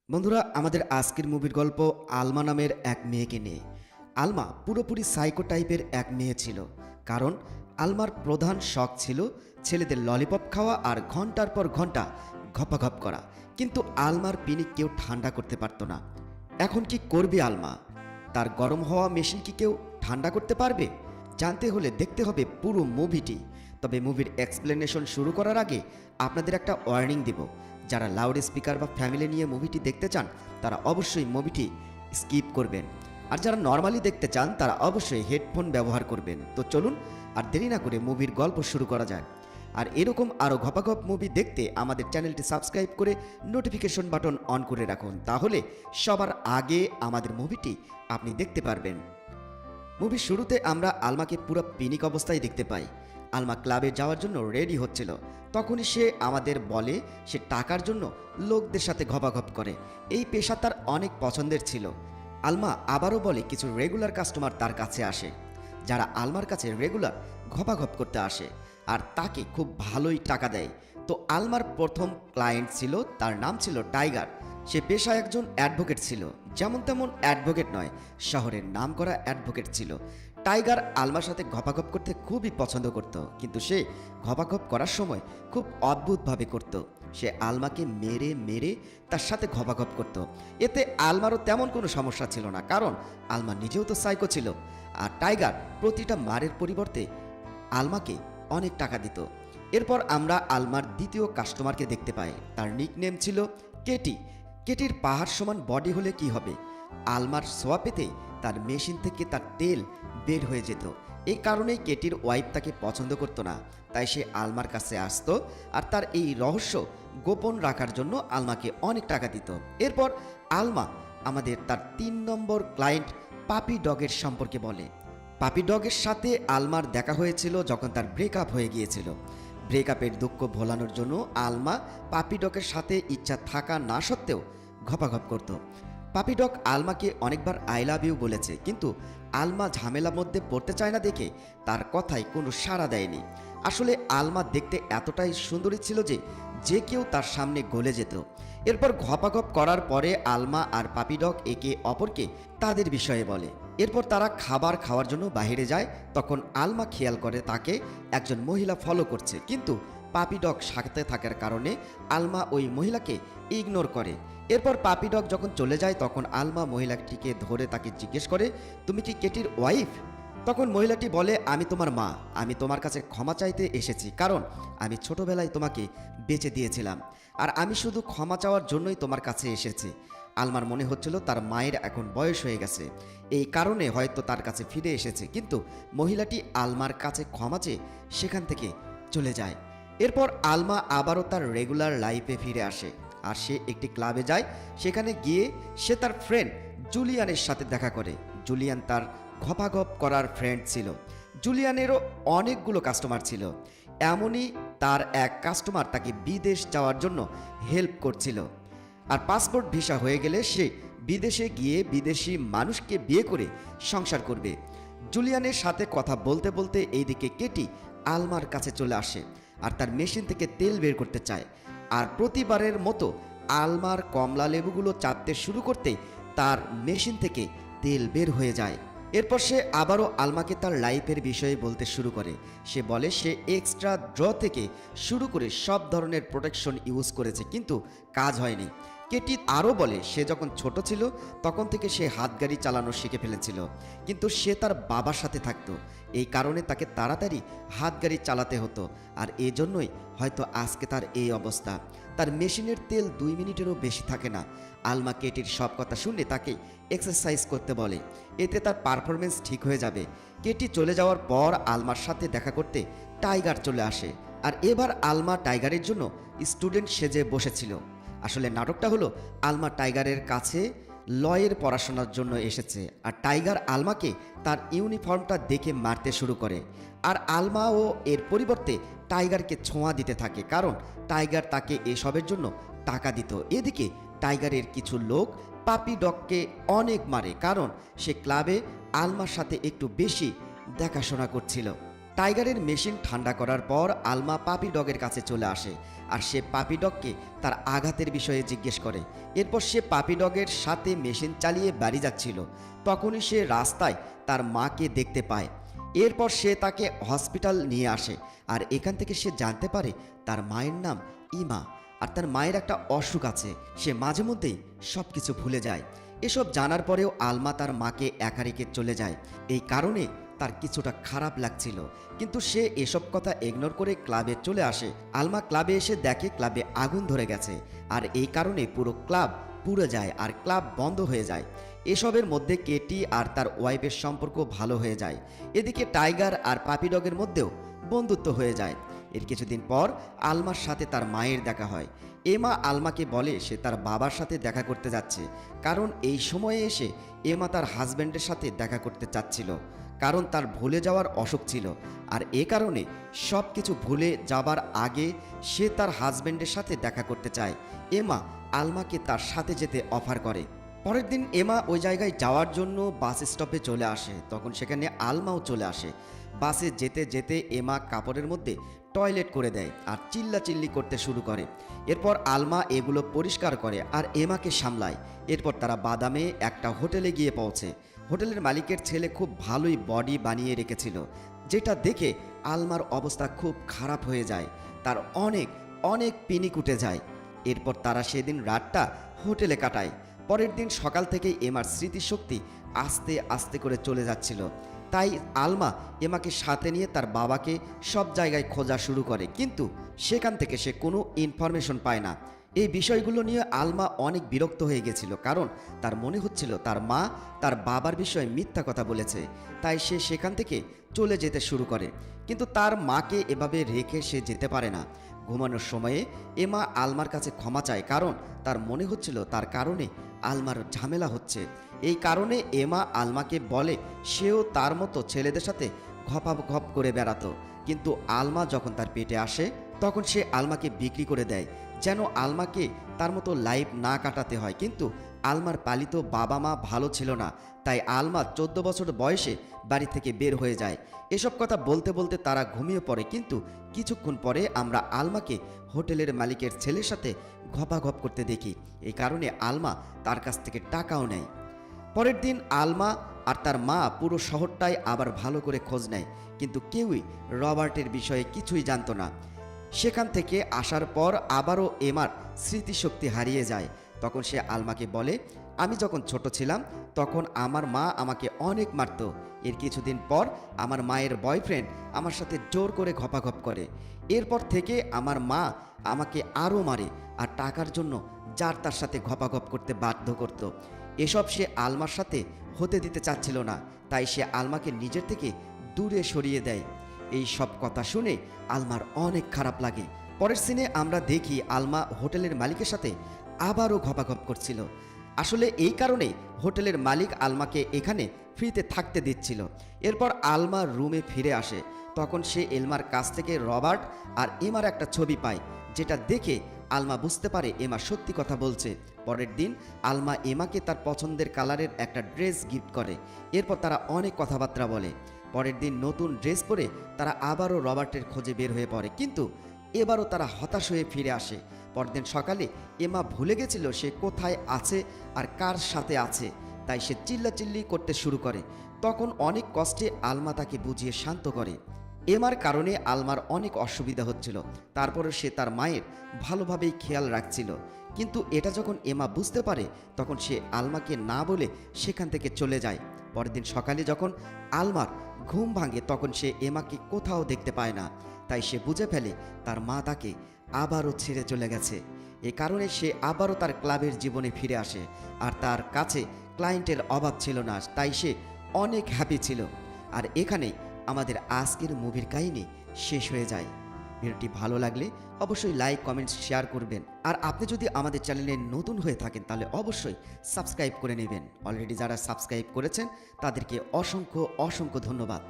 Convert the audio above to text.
বন্ধুরা, আমাদের আজকের মুভির গল্প আলমা নামের এক মেয়েকে নিয়ে। আলমা পুরোপুরি সাইকো টাইপের এক মেয়ে ছিল, কারণ আলমার প্রধান শখ ছিল ছেলেদের ললিপপ খাওয়া আর ঘন্টার পর ঘন্টা ঘপাঘপ করা। কিন্তু আলমার পিনিক কেউ ঠান্ডা করতে পারতো না। এখন কি করবে আলমা? তার গরম হওয়া মেশিন কি কেউ ঠান্ডা করতে পারবে? জানতে হলে দেখতে হবে পুরো মুভিটি। তবে মুভির এক্সপ্লেনেশন শুরু করার আগে আপনাদের একটা ওয়ার্নিং দেব। যারা লাউড স্পিকার বা ফ্যামিলি নিয়ে মুভিটি দেখতে চান তারা অবশ্যই মুভিটি স্কিপ করবেন, আর যারা নর্মালি দেখতে চান তারা অবশ্যই হেডফোন ব্যবহার করবেন। তো চলুন আর দেরি না করে মুভির গল্প শুরু করা যায়। আর এরকম আরও ঘপাঘপ মুভি দেখতে আমাদের চ্যানেলটি সাবস্ক্রাইব করে নোটিফিকেশন বাটন অন করে রাখুন, তাহলে সবার আগে আমাদের মুভিটি আপনি দেখতে পারবেন। মুভির শুরুতে আমরা আলমাকে পুরো পিনিক অবস্থায় দেখতে পাই। আলমা ক্লাবে যাওয়ার জন্য রেডি হচ্ছিল, তখনই সে আমাদের বলে সে টাকার জন্য লোকদের সাথে ঘপাঘপ করে। এই পেশা তার অনেক পছন্দের ছিল। আলমা আবারও বলে কিছু রেগুলার কাস্টমার তার কাছে আসে, যারা আলমার কাছে রেগুলার ঘপাঘপ করতে আসে আর তাকে খুব ভালোই টাকা দেয়। তো আলমার প্রথম ক্লায়েন্ট ছিল, তার নাম ছিল টাইগার। সে পেশায় একজন অ্যাডভোকেট ছিল, যেমন তেমন অ্যাডভোকেট নয়, শহরের নামকরা অ্যাডভোকেট ছিল। টাইগার আলমার সাথে ঘপাঘপ করতে খুবই পছন্দ করত, কিন্তু সে ঘপাঘপ করার সময় খুব অদ্ভুতভাবে করত। সে আলমাকে মেরে মেরে তার সাথে ঘপাঘপ করত। এতে আলমারও তেমন কোনো সমস্যা ছিল না, কারণ আলমা নিজেও তো সাইকো ছিল। আর টাইগার প্রতিটা মারের পরিবর্তে আলমাকে অনেক টাকা দিত। এরপর আমরা আলমার দ্বিতীয় কাস্টমারকে দেখতে পাই। তার নিকনেম ছিল কেটি। কেটির পাহাড় সমান বডি হলে কি হবে, আলমার সোয়া পেতে তার মেশিন থেকে তার তেল বের হয়ে যেত। এই কারণেই কেটির ওয়াইফ তাকে পছন্দ করতো না, তাই সে আলমার কাছে আসতো আর তার এই রহস্য গোপন রাখার জন্য আলমাকে অনেক টাকা দিত। এরপর আলমা আমাদের তার 3 নম্বর ক্লায়েন্ট পাপি ডগের সম্পর্কে বলে। পাপি ডগের সাথে আলমার দেখা হয়েছিল যখন তার ব্রেকআপ হয়ে গিয়েছিল। ব্রেকআপের দুঃখ ভোলানোর জন্য আলমা পাপি ডগের সাথে ইচ্ছা থাকা না সত্ত্বেও ঘপাঘপ করত। পাপি ডগ আলমাকে অনেকবার আই লাভ ইউ বলেছে, কিন্তু আলমা ঝামেলার মধ্যে পড়তে চায় না দেখে তার কথায় কোনো সাড়া দেয়নি। আসলে আলমা দেখতে এতটাই সুন্দরী ছিল যে যে কেউ তার সামনে গলে যেত। এরপর ঘপাঘপ করার পরে আলমা আর পাপি ডগ একে অপরকে তাদের বিষয়ে বলে। এরপর তারা খাবার খাওয়ার জন্য বাইরে যায়। তখন আলমা খেয়াল করে তাকে একজন মহিলা ফলো করছে, কিন্তু পাপি ডগ সাথে থাকার কারণে আলমা ওই মহিলাকে ইগনোর করে। এরপর পাপি ডগ যখন চলে যায় তখন আলমা মহিলাটিকে ধরে তাকে জিজ্ঞেস করে, তুমি কি কেটির ওয়াইফ? তখন মহিলাটি বলে, আমি তোমার মা, আমি তোমার কাছে ক্ষমা চাইতে এসেছি, কারণ আমি ছোটবেলায় তোমাকে বেঁচে দিয়েছিলাম আর আমি শুধু ক্ষমা চাওয়ার জন্যই তোমার কাছে এসেছি। আলমার মনে হচ্ছিল তার মায়ের এখন বয়স হয়ে গেছে, এই কারণে হয়তো তার কাছে ফিরে এসেছে, কিন্তু মহিলাটি আলমার কাছে ক্ষমা চেয়ে সেখান থেকে চলে যায়। এরপর আলমা আবারও তার রেগুলার লাইফে ফিরে আসে আর সে একটি ক্লাবে যায়। সেখানে গিয়ে সে তার ফ্রেন্ড জুলিয়ানের সাথে দেখা করে। জুলিয়ান তার ঘপাঘপ করার ফ্রেন্ড ছিল। জুলিয়ানেরও অনেকগুলো কাস্টমার ছিল, এমনই তার এক কাস্টমার তাকে বিদেশ যাওয়ার জন্য হেল্প করছিল। আর পাসপোর্ট ভিসা হয়ে গেলে সে বিদেশে গিয়ে বিদেশি মানুষকে বিয়ে করে সংসার করবে। জুলিয়ানের সাথে কথা বলতে বলতে এইদিকে কেটি আলমার কাছে চলে আসে আর তার মেশিন থেকে তেল বের করতে চায়। আর প্রতিবারের মতো আলমার কমলা লেবুগুলো চাটতে শুরু করতে তার মেশিন থেকে তেল বের হয়ে যায়। এরপর সে আবারও আলমাকে তার লাইফের বিষয়ে বলতে শুরু করে। সে বলে সে এক্সট্রা ড্র থেকে শুরু করে সব ধরনের প্রোটেকশন ইউজ করেছে, কিন্তু কাজ হয়নি। কেটি আরও বলে সে যখন ছোট ছিল তখন থেকে সে হাত গাড়ি চালানো শিখে ফেলেছিল, কিন্তু সে তার বাবার সাথে থাকতো, এই কারণে তাকে তাড়াতাড়ি হাত গাড়ি চালাতে হতো, আর এজন্যই হয়তো আজকে তার এই অবস্থা। তার মেশিনের তেল 2 মিনিটেরও বেশি থাকে না। আলমা কেটির সব কথা শুনে তাকে এক্সারসাইজ করতে বলে, এতে তার পারফরমেন্স ঠিক হয়ে যাবে। কেটি চলে যাওয়ার পর আলমার সাথে দেখা করতে টাইগার চলে আসে, আর এবার আলমা টাইগারের জন্য স্টুডেন্ট সেজে বসেছিল। আসলে নাটকটা হলো আলমা টাইগারের কাছে লয়ের পড়াশোনার জন্য এসেছে, আর টাইগার আলমাকে তার ইউনিফর্মটা দেখে মারতে শুরু করে। আর আলমাও এর পরিবর্তে টাইগারকে ছোঁয়া দিতে থাকে, কারণ টাইগার তাকে এসবের জন্য টাকা দিত। এদিকে টাইগারের কিছু লোক পাপি ডগকে অনেক মারে, কারণ সে ক্লাবে আলমার সাথে একটু বেশি দেখাশোনা করছিল। টাইগারের মেশিন ঠান্ডা করার পর আলমা পাপি ডগের কাছে চলে আসে আর সে পাপি ডগকে তার আঘাতের বিষয়ে জিজ্ঞেস করে। এরপর সে পাপি ডগের সাথে মেশিন চালিয়ে বাড়ি যাচ্ছিল, তখনই সে রাস্তায় তার মাকে দেখতে পায়। এরপর সে তাকে হসপিটাল নিয়ে আসে আর এখান থেকে সে জানতে পারে তার মায়ের নাম ইমা আর তার মায়ের একটা অসুখ আছে, সে মাঝে মধ্যেই সব কিছু ভুলে যায়। এসব জানার পরেও আলমা তার মাকে একা রেখে চলে যায়। এই কারণে তার কিছুটা খারাপ লাগছিল, কিন্তু সে এসব কথা ইগনোর করে ক্লাবে চলে আসে। আলমা ক্লাবে এসে দেখে ক্লাবে আগুন ধরে গেছে আর এই কারণে পুরো ক্লাব পুড়ে যায় আর ক্লাব বন্ধ হয়ে যায়। এসবের মধ্যে কেটি আর তার ওয়াইফের সম্পর্ক ভালো হয়ে যায়। এদিকে টাইগার আর পাপি ডগের মধ্যেও বন্ধুত্ব হয়ে যায়। এর কিছুদিন পর আলমার সাথে তার মায়ের দেখা হয়। এমা আলমাকে বলে সে তার বাবার সাথে দেখা করতে যাচ্ছে, কারণ এই সময়ে এসে এমা তার হাজব্যান্ডের সাথে দেখা করতে চাচ্ছিল, কারণ তার ভুলে যাওয়ার অসুখ ছিল। আর এ কারণে সব কিছু ভুলে যাবার আগে সে তার হাজব্যান্ডের সাথে দেখা করতে চায়। এমা আলমাকে তার সাথে যেতে অফার করে। পরের দিন এমা ওই জায়গায় যাওয়ার জন্য বাস স্টপে চলে আসে, তখন সেখানে আলমাও চলে আসে। বাসে যেতে যেতে এমা কাপড়ের মধ্যে টয়লেট করে দেয় আর চিল্লাচিল্লি করতে শুরু করে। এরপর আলমা এগুলো পরিষ্কার করে আর এমাকে সামলায়। এরপর তারা বাদামে একটা হোটেলে গিয়ে পৌঁছে। হোটেলের মালিকের ছেলে খুব ভালোই বডি বানিয়ে রেখেছিল, যেটা দেখে আলমার অবস্থা খুব খারাপ হয়ে যায়, তার অনেক অনেক পিনিক উঠে যায়। এরপর তারা সেদিন রাতটা হোটেলে কাটায়। পরের দিন সকাল থেকেই এমার স্মৃতিশক্তি আস্তে আস্তে করে চলে যাচ্ছিল, তাই আলমা এমাকে সাথে নিয়ে তার বাবাকে সব জায়গায় খোঁজা শুরু করে, কিন্তু সেখান থেকে সে কোনো ইনফরমেশন পায় না। এই বিষয়গুলো নিয়ে আলমা অনেক বিরক্ত হয়ে গেছিল, কারণ তার মনে হচ্ছিল তার মা তার বাবার বিষয়ে মিথ্যা কথা বলেছে, তাই সে সেখান থেকে চলে যেতে শুরু করে। কিন্তু তার মাকে এভাবে রেখে সে যেতে পারে না। ঘুমানোর সময়ে এমা আলমার কাছে ক্ষমা চায়, কারণ তার মনে হচ্ছিল তার কারণে আলমার ঝামেলা হচ্ছে। এই কারণে এমা আলমাকে বলে সেও তার মতো ছেলেদের সাথে ঘপাঘপ করে বেড়াতো, কিন্তু আলমা যখন তার পেটে আসে তখন সে আলমাকে বিক্রি করে দেয়, যেন আলমাকে তার মতো লাইফ না কাটাতে হয়। কিন্তু আলমার পালিত বাবা মা ভালো ছিল না, তাই আলমা 14 বছর বয়সে বাড়ি থেকে বের হয়ে যায়। এসব কথা বলতে বলতে তারা ঘুমিয়ে পড়ে, কিন্তু কিছুক্ষণ পরে আমরা আলমাকে হোটেলের মালিকের ছেলের সাথে ঘপাঘপ করতে দেখি। এই কারণে আলমা তার কাছ থেকে টাকাও নেয়। পরের দিন আলমা আর তার মা পুরো শহরটাই আবার ভালো করে খোঁজ নেয়, কিন্তু কেউই রবার্টের বিষয়ে কিছুই জানতো না। সেখান থেকে আসার পর আবারও এমার স্মৃতিশক্তি হারিয়ে যায়। তখন সে আলমাকে বলে, আমি যখন ছোট ছিলাম তখন আমার মা আমাকে অনেক মারত। এর কিছুদিন পর আমার মায়ের বয়ফ্রেন্ড আমার সাথে জোর করে ঘপাঘপ করে। এরপর থেকে আমার মা আমাকে আরও মারে আর টাকার জন্য যার তার সাথে ঘপাঘপ করতে বাধ্য করত। এসব সে আলমার সাথে হতে দিতে চাচ্ছিল না, তাই সে আলমাকে নিজের থেকে দূরে সরিয়ে দেয়। এই সব কথা শুনে আলমার অনেক খারাপ লাগে। পরের সিনে আমরা দেখি আলমা হোটেলের মালিকের সাথে আবারও ঘপাঘপ করছিল। আসলে এই কারণে হোটেলের মালিক আলমাকে এখানে ফ্রিতে থাকতে দিচ্ছিল। এরপর আলমা রুমে ফিরে আসে, তখন সে এলমার কাছ থেকে রবার্ট আর এমার একটা ছবি পায়, যেটা দেখে আলমা বুঝতে পারে এমা সত্যি কথা বলছে। পরের দিন আলমা এমাকে তার পছন্দের কালারের একটা ড্রেস গিফট করে। এরপর তারা অনেক কথাবার্তা বলে। পরের দিন নতুন ড্রেস পরে তারা আবারও রবার্টের খোঁজে বের হয়ে পড়ে, কিন্তু এবারও তারা হতাশ হয়ে ফিরে আসে। পরদিন সকালে এমা ভুলে গেছিল সে কোথায় আছে আর কার সাথে আছে, তাই সে চিল্লাচিল্লি করতে শুরু করে। তখন অনেক কষ্টে আলমা তাকে বুঝিয়ে শান্ত করে। এমার কারণে আলমার অনেক অসুবিধা হচ্ছিল, তারপরে সে তার মায়ের ভালোভাবেই খেয়াল রাখছিল। কিন্তু এটা যখন এমা বুঝতে পারে তখন সে আলমাকে না বলে সেখান থেকে চলে যায়। পরের দিন সকালে যখন আলমার ঘুম ভাঙে তখন সে এমাকে কোথাও দেখতে পায় না, তাই সে বুঝে ফেলে তার মা তাকে আবারও ছেড়ে চলে গেছে। এ কারণে সে আবারও তার ক্লাবের জীবনে ফিরে আসে, আর তার কাছে ক্লায়েন্টের অভাব ছিল না, তাই সে অনেক হ্যাপি ছিল। আর এখানেই আমাদের আজকের মুভির কাহিনী শেষ হয়ে যায়। ভিডিওটি ভালো লাগলে অবশ্যই লাইক, কমেন্টস, শেয়ার করবেন। আর আপনি যদি আমাদের চ্যানেলে নতুন হয়ে থাকেন তাহলে অবশ্যই সাবস্ক্রাইব করে নেবেন। অলরেডি যারা সাবস্ক্রাইব করেছেন তাদেরকে অসংখ্য অসংখ্য ধন্যবাদ।